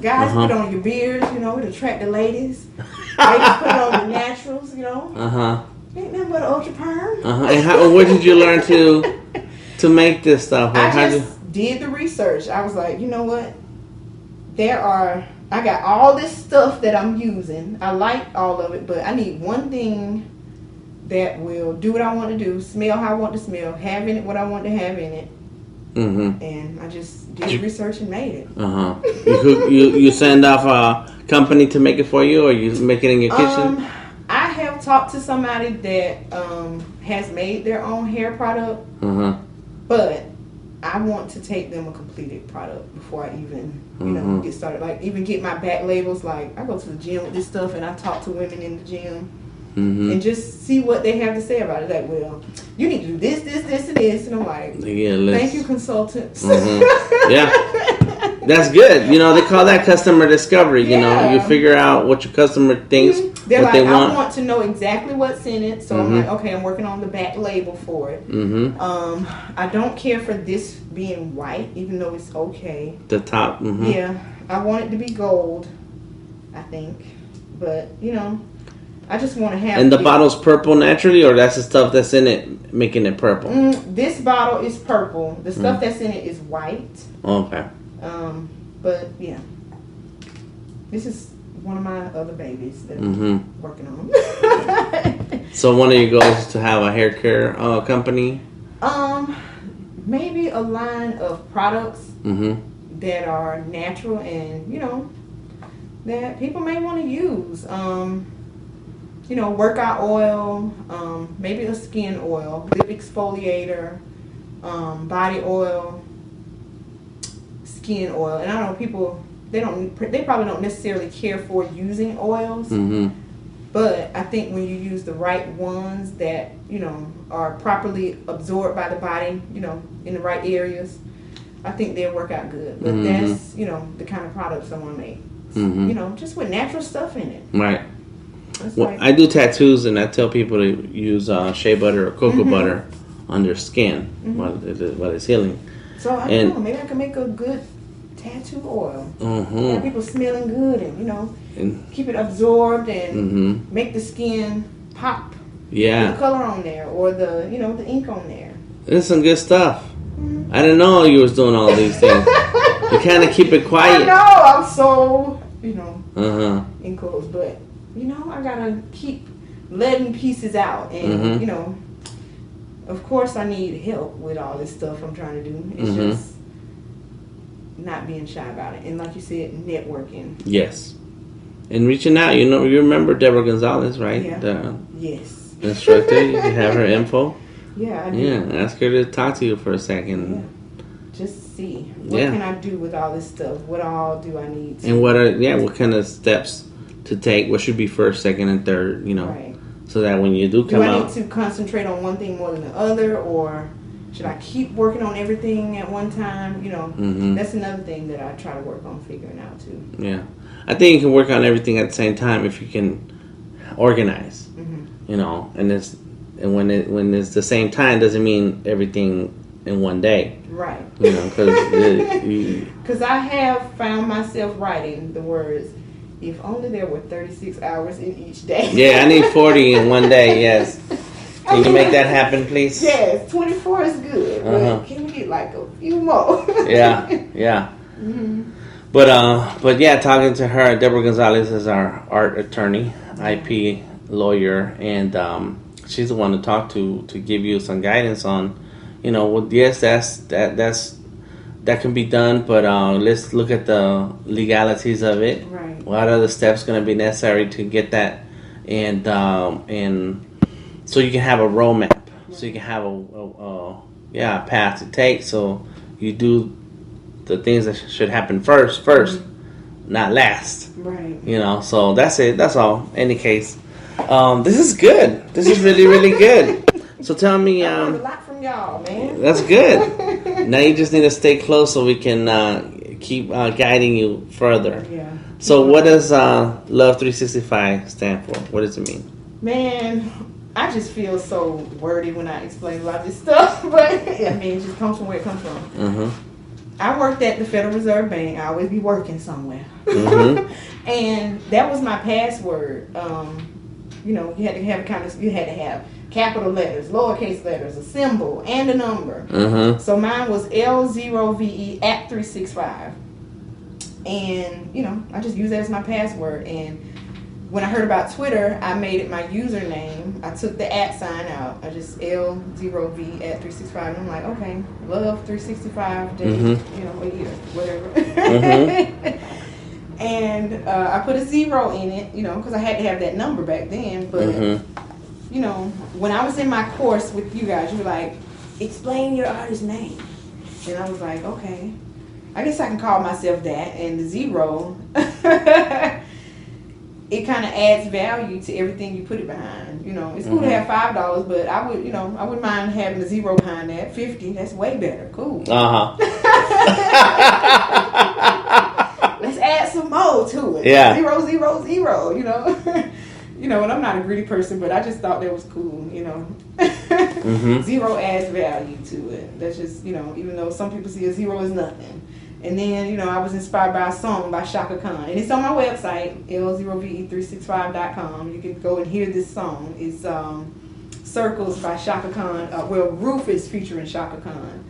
guys put on your beards, to attract the ladies. Ladies put on the naturals, Ain't nothing but ultra perm. And what did you learn to make this stuff? I just did the research. I was like, you know what? I got all this stuff that I'm using. I like all of it, but I need one thing that will do what I want to do, smell how I want to smell, have in it what I want to have in it. And I just did research and made it. You send off a company to make it for you, or you make it in your kitchen? I have talked to somebody that has made their own hair product, but I want to take them a completed product before I even, get started. Like, even get my back labels. Like, I go to the gym with this stuff, and I talk to women in the gym. And just see what they have to say about it. Like, well, you need to do this, and this. And I'm like, thank you, consultants. Yeah. That's good. They call that customer discovery. You figure out what your customer thinks, They're what they want. I want to know exactly what's in it. So I'm like, okay, I'm working on the back label for it. I don't care for this being white, even though it's okay. The top. Yeah. I want it to be gold, I think. But, I just want to have. And the bottle's purple naturally, or that's the stuff that's in it making it purple? This bottle is purple. The stuff that's in it is white. Okay. But yeah, this is one of my other babies that I'm working on. So one of your goals is to have a hair care company? Maybe a line of products that are natural and that people may want to use. Workout oil, maybe a skin oil, lip exfoliator, body oil, skin oil. And I know people, they probably don't necessarily care for using oils, but I think when you use the right ones that, are properly absorbed by the body, in the right areas, I think they'll work out good. But that's, the kind of products I want to make. Just with natural stuff in it. Right. Well, I do tattoos, and I tell people to use shea butter or cocoa butter on their skin while it's healing. So I don't know, maybe I can make a good tattoo oil. Have people smelling good, and keep it absorbed and make the skin pop. Yeah, put the color on there, or the the ink on there. It's some good stuff. I didn't know you was doing all these things. You kind of keep it quiet. I know. I'm so in quotes, but. I gotta keep letting pieces out, and of course, I need help with all this stuff I'm trying to do. It's just not being shy about it, and like you said, networking. Yes, and reaching out. You remember Deborah Gonzalez, right? Yeah. Yes. Instructor. You have her info. Yeah, I do. Yeah, ask her to talk to you for a second. Yeah. Just see what can I do with all this stuff. What all do I need to? And what kind of steps to take, what should be first, second, and third, right. So that when you do come out. Do I need to concentrate on one thing more than the other, or should I keep working on everything at one time? That's another thing that I try to work on figuring out too. Yeah, I think you can work on everything at the same time if you can organize. And when it's the same time doesn't mean everything in one day. Right. Because I have found myself writing the words. If only there were 36 hours in each day. Yeah, I need 40 in one day, yes. Can you make that happen, please? Yes, 24 is good. But can we get like a few more? Yeah. But yeah, talking to her, Deborah Gonzalez is our art attorney, IP lawyer, and she's the one to talk to give you some guidance on, yes, that can be done, but let's look at the legalities of it. Right. What are the steps going to be necessary to get that, and so you can have a roadmap, so you can have a path to take. So you do the things that should happen first, not last. Right. So that's it. That's all. Any case, this is good. This is really, really good. So tell me. I learned a lot from y'all, man. That's good. Now you just need to stay close so we can keep guiding you further. Yeah. So what does Love 365 stand for? What does it mean? Man, I just feel so wordy when I explain a lot of this stuff, but it just comes from where it comes from. I worked at the Federal Reserve Bank. I always be working somewhere. And that was my password. You know, you had to have you had to have capital letters, lowercase letters, a symbol, and a number. So mine was L0VE at 365. And, you know, I just use that as my password. And when I heard about Twitter, I made it my username. I took the @ sign out. I just L0V at 365. And I'm like, okay, love 365 days, you know, a year, whatever. And I put a 0 in it, you know, because I had to have that number back then. But, you know, when I was in my course with you guys, you were like, explain your artist name. And I was like, okay, I guess I can call myself that. And the 0, it kind of adds value to everything you put it behind. You know, it's cool to have $5, but I would, you know, I wouldn't mind having a 0 behind that. 50, that's way better. Cool. Let's add some more to it. Yeah. 0, 0, 0. You know, you know, and I'm not a greedy person, but I just thought that was cool. You know, 0 adds value to it. That's just, you know, even though some people see a 0 as nothing. And then, you know, I was inspired by a song by Shaka Khan. And it's on my website, L0VE365.com. You can go and hear this song. It's Circles by Shaka Khan. Well, Rufus featuring Shaka Khan.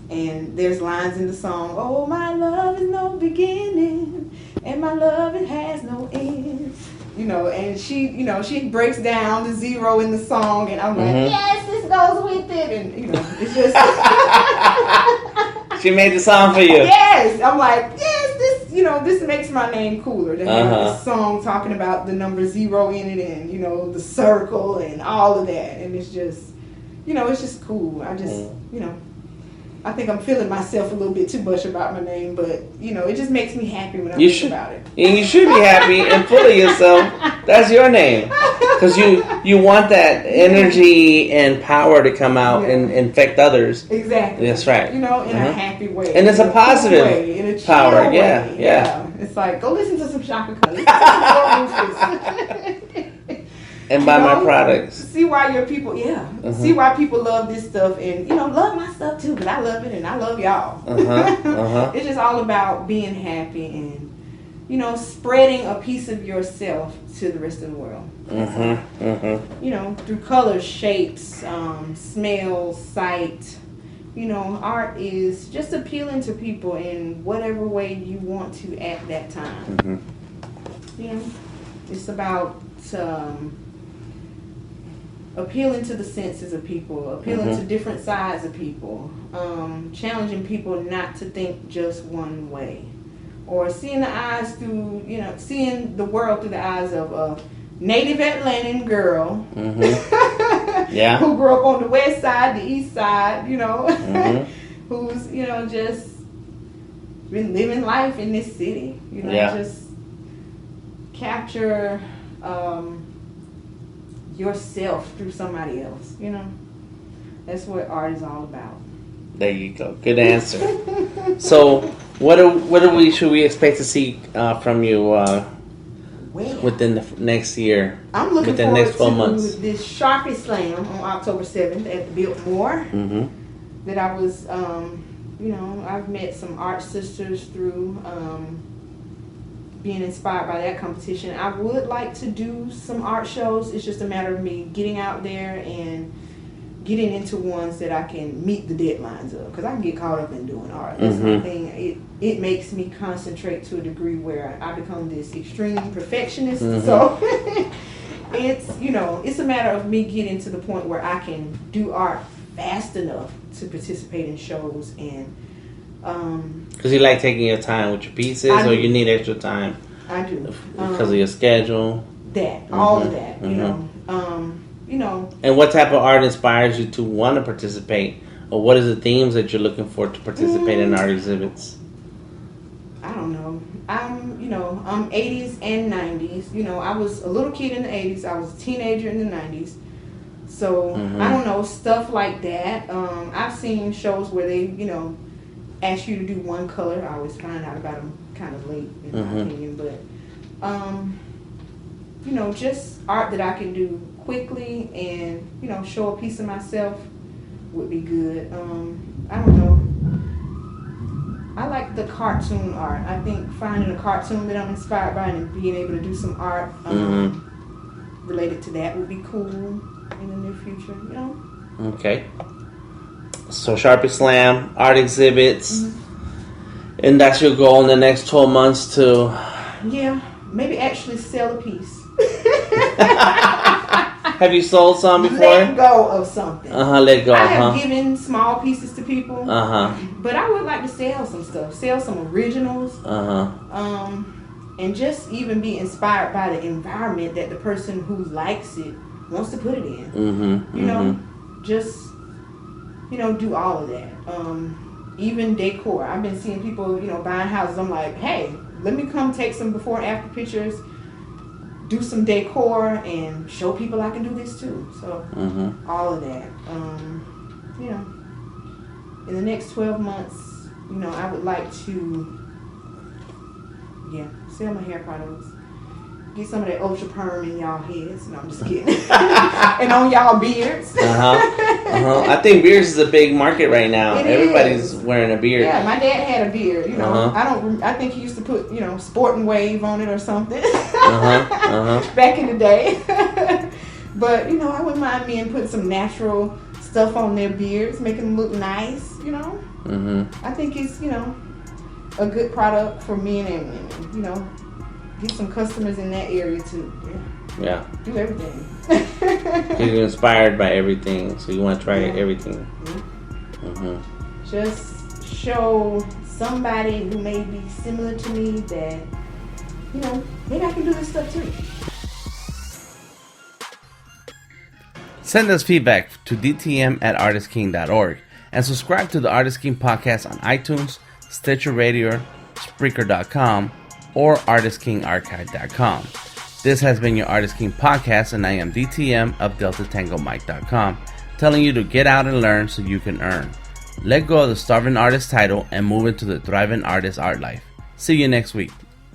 And there's lines in the song, oh, my love is no beginning, and my love, it has no end. You know, and she, you know, she breaks down the 0 in the song, and I'm like, yes, this goes with it. And, you know, it's just... She made the song for you. Yes. I'm like, yes, this, you know, this makes my name cooler. To have this song talking about the number 0 in it and, you know, the circle and all of that. And it's just, you know, it's just cool. I just, you know, I think I'm feeling myself a little bit too much about my name, but, you know, it just makes me happy when I think about it. And you should be happy and full of yourself. That's your name. Because you want that energy and power to come out and infect others. Exactly. That's right. You know, in a happy way. And it's a positive way, in a power. Way. Yeah. It's like, go listen to some Shaka Khan. And buy my products. See why your people, see why people love this stuff, and, you know, love my stuff too, because I love it and I love y'all. It's just all about being happy and, you know, spreading a piece of yourself to the rest of the world. You know, through colors, shapes, smells, sight. You know, art is just appealing to people in whatever way you want to at that time. You know, it's about appealing to the senses of people, appealing to different sides of people, challenging people not to think just one way, or seeing the eyes through, you know, seeing the world through the eyes of a native Atlantan girl who grew up on the west side, the east side, you know, who's, you know, just been living life in this city, you know, just capture yourself through somebody else, you know. That's what art is all about. There you go. Good answer. So, what should we expect to see from you within the next year? I'm looking within forward the next 12 to months. this Sharpie Slam on October 7th at the Biltmore. That I was, you know, I've met some art sisters through being inspired by that competition. I would like to do some art shows. It's just a matter of me getting out there and getting into ones that I can meet the deadlines of, because I can get caught up in doing art. That's my thing. It makes me concentrate to a degree where I become this extreme perfectionist. So it's, you know, it's a matter of me getting to the point where I can do art fast enough to participate in shows. And because you like taking your time with your pieces, or you need extra time? I do. Because of your schedule? All of that, you know. You know. And what type of art inspires you to want to participate? Or what is the themes that you're looking for to participate in art exhibits? I don't know. I'm 80s and 90s. You know, I was a little kid in the 80s. I was a teenager in the 90s. So, I don't know, stuff like that. I've seen shows where they, you know, ask you to do one color. I always find out about them kind of late, in my opinion. But, you know, just art that I can do quickly and, you know, show a piece of myself would be good. I don't know. I like the cartoon art. I think finding a cartoon that I'm inspired by and being able to do some art related to that would be cool in the near future, you know? Okay. So Sharpie Slam, art exhibits, and that's your goal in the next 12 months to... Yeah, maybe actually sell a piece. Have you sold some before? Let go of something. Let go. I have given small pieces to people. But I would like to sell some stuff. Sell some originals. And just even be inspired by the environment that the person who likes it wants to put it in. You know, just, you know, do all of that. Even decor. I've been seeing people, you know, buying houses. I'm like, hey, let me come take some before and after pictures, do some decor, and show people I can do this too. So all of that. You know, in the next 12 months, you know, I would like to, sell my hair products. Get some of that ultra perm in y'all heads. No, I'm just kidding. And on y'all beards. I think beards is a big market right now. Everybody's wearing a beard. Yeah, my dad had a beard. You know, I think he used to put, you know, Sport and Wave on it or something. Back in the day. But you know, I wouldn't mind men putting some natural stuff on their beards, making them look nice. You know. I think it's, you know, a good product for men and women. You know. Get some customers in that area too. Yeah. Do everything. You're inspired by everything, so you want to try everything. Just show somebody who may be similar to me that, you know, maybe I can do this stuff too. Send us feedback to dtm@artistking.org and subscribe to the Artist King podcast on iTunes, Stitcher Radio, Spreaker.com, or ArtistKingArchive.com. This has been your Artist King podcast, and I am DTM of DeltaTangoMike.com, telling you to get out and learn so you can earn. Let go of the starving artist title and move into the thriving artist art life. See you next week.